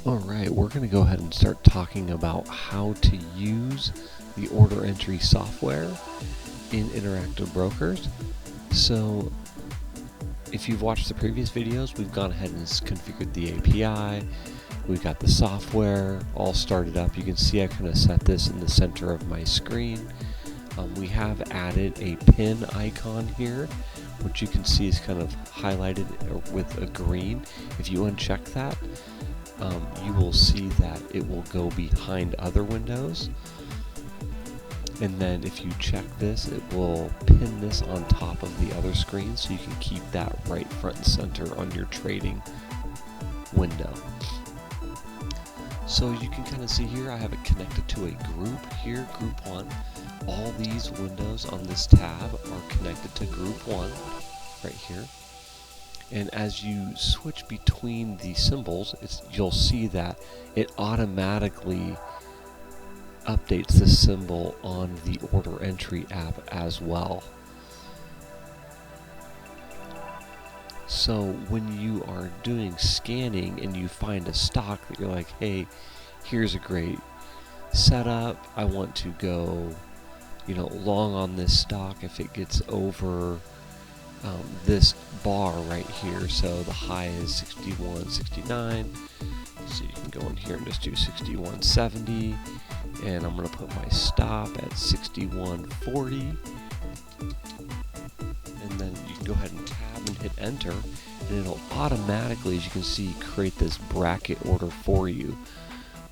Alright, we're going to go ahead and start talking about how to use the order entry software in Interactive Brokers. So, if you've watched the previous videos, we've gone ahead and configured the API. We've got the software all started up. You can see I kind of set this in the center of my screen. We have added a pin icon here, which you can see is kind of highlighted with a green. If you uncheck that, you will see that it will go behind other windows, and then if you check this, it will pin this on top of the other screen, so you can keep that right front and center on your trading window. So you can kind of see here I have it connected to a group here, group 1. All these windows on this tab are connected to group 1 right here. And as you switch between the symbols, you'll see that it automatically updates the symbol on the order entry app as well. So when you are doing scanning and you find a stock that you're like, hey, here's a great setup, I want to go, long on this stock if it gets over this bar right here. So the high is 61.69, so you can go in here and just do 61.70, and I'm going to put my stop at 61.40, and then you can go ahead and tab and hit enter, and it'll automatically, as you can see, create this bracket order for you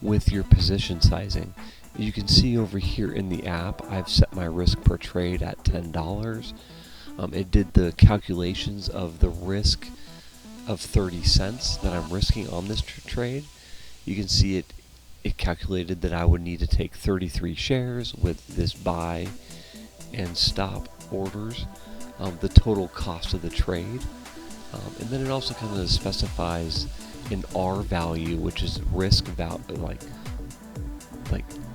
with your position sizing. You can see over here in the app I've set my risk per trade at $10. It did the calculations of the risk of 30 cents that I'm risking on this trade. You can see it calculated that I would need to take 33 shares with this buy and stop orders, the total cost of the trade. And then it also kind of specifies an R value, which is risk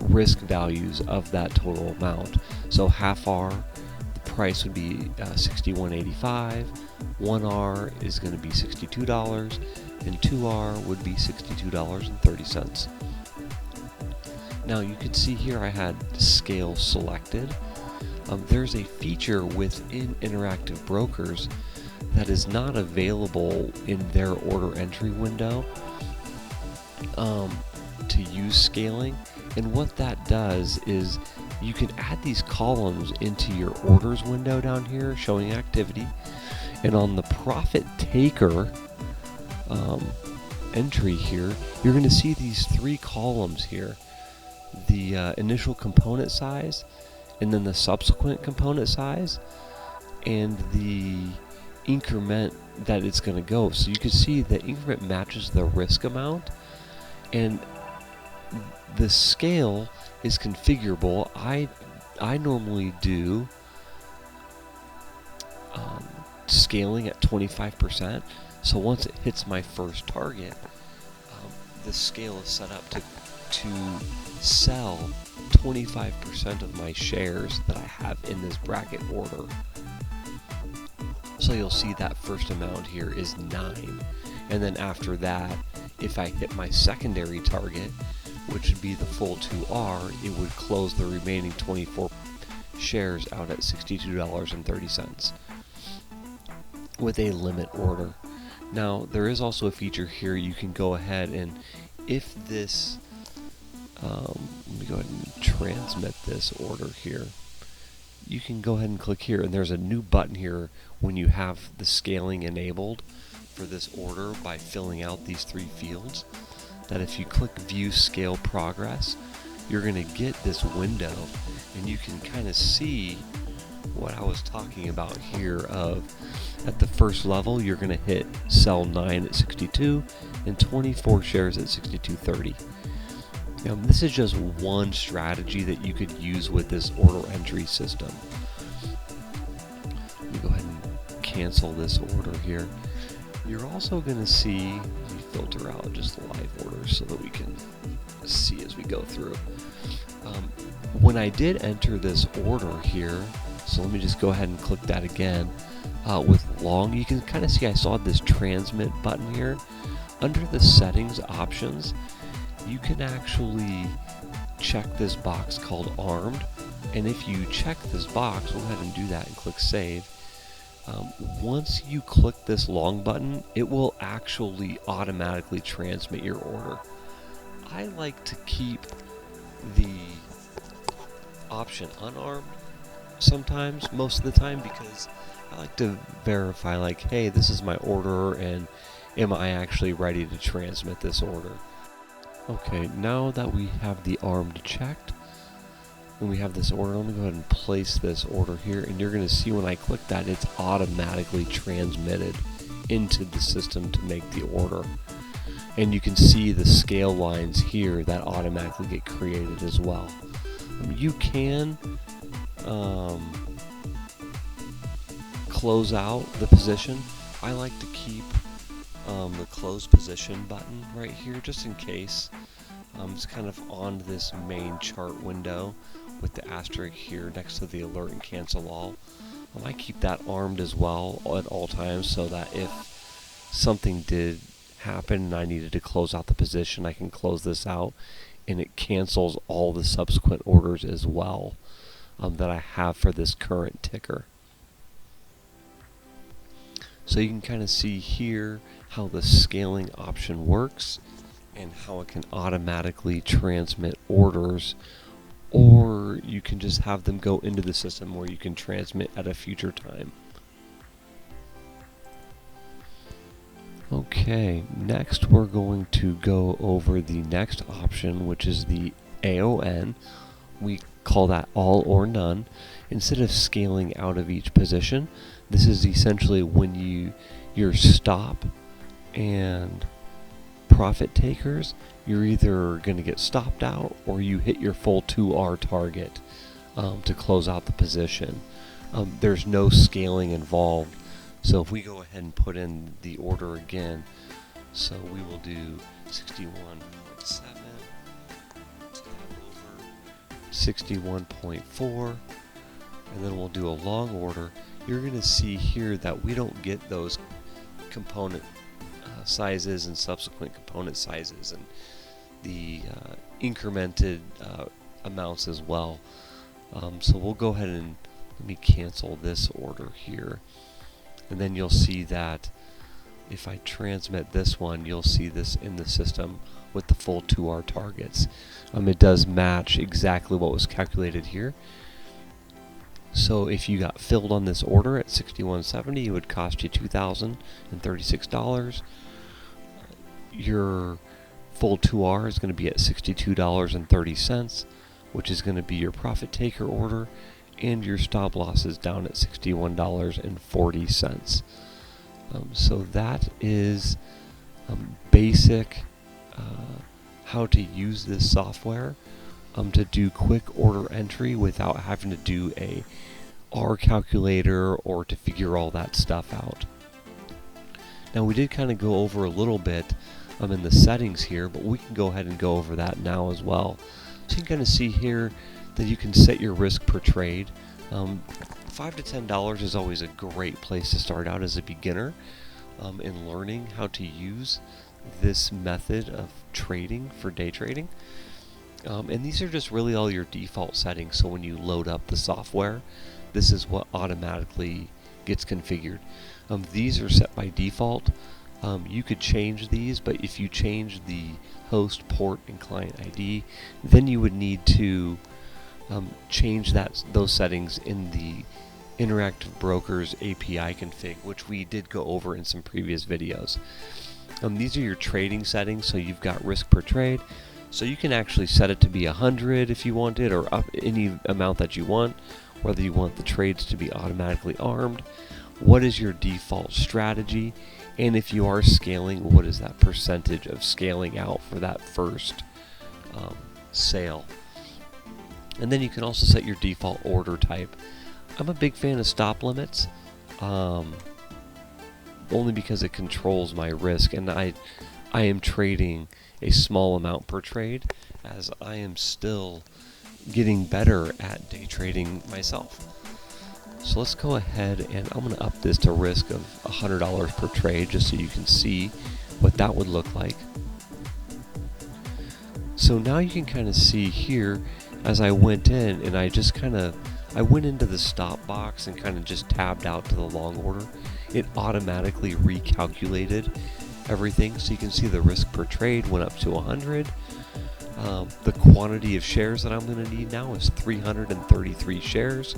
risk values of that total amount. So half R, price would be $61.85, 1R is going to be $62, and 2R would be $62.30. Now you can see here I had scale selected. There's a feature within Interactive Brokers that is not available in their order entry window to use scaling, and what that does is you can add these columns into your orders window down here showing activity, and on the profit taker entry here you're going to see these 3 columns here: the initial component size, and then the subsequent component size, and the increment that it's going to go. So you can see the increment matches the risk amount, and the scale is configurable. I normally do scaling at 25%. So once it hits my first target, the scale is set up to sell 25% of my shares that I have in this bracket order. So you'll see that first amount here is 9, and then after that, if I hit my secondary target, which would be the full 2R, it would close the remaining 24 shares out at $62.30 with a limit order. Now there is also a feature here you can go ahead and, if this let me go ahead and transmit this order here, you can go ahead and click here, and there's a new button here when you have the scaling enabled for this order by filling out these 3 fields, that if you click view scale progress, you're going to get this window, and you can kind of see what I was talking about here of, at the first level you're going to hit sell 9 at 62 and 24 shares at 62.30. Now this is just one strategy that you could use with this order entry system. Let me go ahead and cancel this order here. You're also going to see, let me filter out just the live orders so that we can see as we go through. When I did enter this order here, so let me just go ahead and click that again. With long, you can kind of see I saw this transmit button here. Under the settings options, you can actually check this box called armed, and if you check this box, we'll go ahead and do that and click save. Once you click this long button, it will actually automatically transmit your order. I like to keep the option unarmed sometimes, most of the time, because I like to verify, like, hey, this is my order, and am I actually ready to transmit this order? Okay, now that we have the armed checked, and we have this order, I'm going to go ahead and place this order here, and you're going to see when I click that, it's automatically transmitted into the system to make the order. And you can see the scale lines here that automatically get created as well. You can close out the position. I like to keep the close position button right here just in case. It's kind of on this main chart window with the asterisk here next to the alert and cancel all. I keep that armed as well at all times so that if something did happen and I needed to close out the position, I can close this out and it cancels all the subsequent orders as well that I have for this current ticker. So you can kind of see here how the scaling option works and how it can automatically transmit orders, or you can just have them go into the system where you can transmit at a future time. Okay, next we're going to go over the next option, which is the AON. We call that all or none. Instead of scaling out of each position, this is essentially when your stop and profit takers, you're either going to get stopped out or you hit your full 2R target to close out the position. There's no scaling involved. So if we go ahead and put in the order again, so we will do 61.7, tab over 61.4, and then we'll do a long order. You're going to see here that we don't get those component sizes and subsequent component sizes and the incremented amounts as well. So we'll go ahead and let me cancel this order here. And then you'll see that if I transmit this one, you'll see this in the system with the full 2R targets. It does match exactly what was calculated here. So if you got filled on this order at $61.70, it would cost you $2,036. Your full 2R is going to be at $62.30, which is going to be your profit taker order, and your stop loss is down at $61.40. So that is basic how to use this software to do quick order entry without having to do a R calculator or to figure all that stuff out. Now we did kind of go over a little bit in the settings here, but we can go ahead and go over that now as well. So you can kind of see here that you can set your risk per trade. $5 to $10 is always a great place to start out as a beginner in learning how to use this method of trading for day trading. And these are just really all your default settings, so when you load up the software, this is what automatically gets configured. These are set by default. You could change these, but if you change the host, port, and client ID, then you would need to change those settings in the Interactive Brokers API config, which we did go over in some previous videos. These are your trading settings, so you've got risk per trade, so you can actually set it to be 100 if you want it, or up any amount that you want, whether you want the trades to be automatically armed, what is your default strategy, and if you are scaling, what is that percentage of scaling out for that first sale. And then you can also set your default order type. I'm a big fan of stop limits, only because it controls my risk, and I am trading a small amount per trade, as I am still getting better at day trading myself. So let's go ahead and I'm going to up this to risk of $100 per trade, just so you can see what that would look like. So now you can kind of see here, as I went in and I went into the stop box and kind of just tabbed out to the long order. It automatically recalculated everything, so you can see the risk per trade went up to 100. The quantity of shares that I'm going to need now is 333 shares.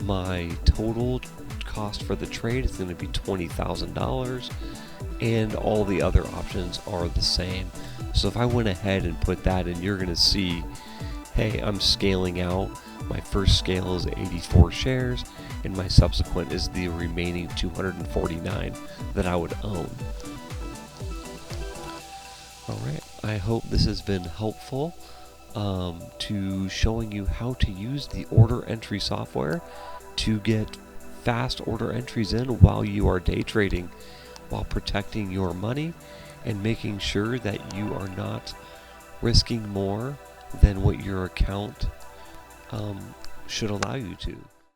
My total cost for the trade is going to be $20,000, and all the other options are the same. So if I went ahead and put that in, you're going to see, hey, I'm scaling out. My first scale is 84 shares, and my subsequent is the remaining 249 that I would own. Alright, I hope this has been helpful to showing you how to use the order entry software to get fast order entries in while you are day trading, while protecting your money and making sure that you are not risking more than what your account should allow you to.